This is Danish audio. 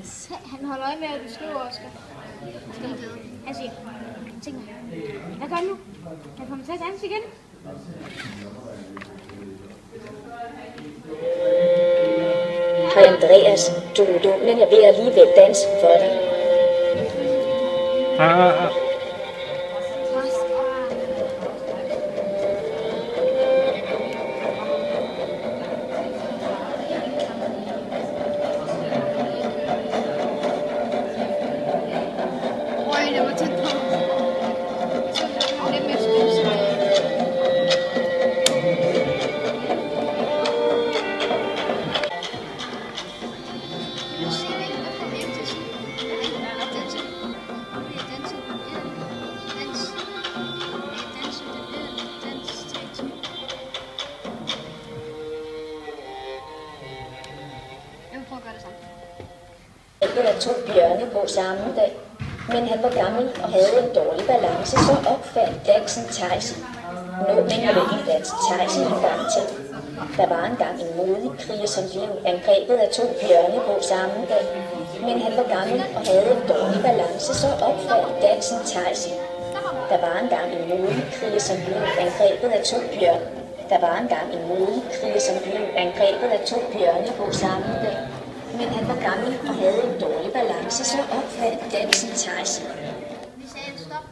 Yes. Han holder øje med, at du skriver, Oscar. Han siger, tænker, hvad gør du nu? Han kommer til at danse igen. Hej Andreas, du er dum, men jeg vil alligevel danse for dig. Oj, det var tæt på. Det er mest spændende. Jeg havde 2 bjørne på samme dag, men han var gammel og havde en dårlig balance, så opfandt dansen Thijs. Nu mener vi ikke danse Thijs en gang til. Der var engang en modig kriger, som blev angrebet af 2 bjørne på samme dag, men han var gammel og havde en dårlig balance, så opfandt dansen Thijs. Der var engang en modig kriger, som blev angrebet af 2 bjørne. Der var engang en modig kriger, som blev angrebet af 2 bjørne på samme dag. Men han var gammel og havde en dårlig balance, så opfandt dansen Thijs. Vi sagde stop.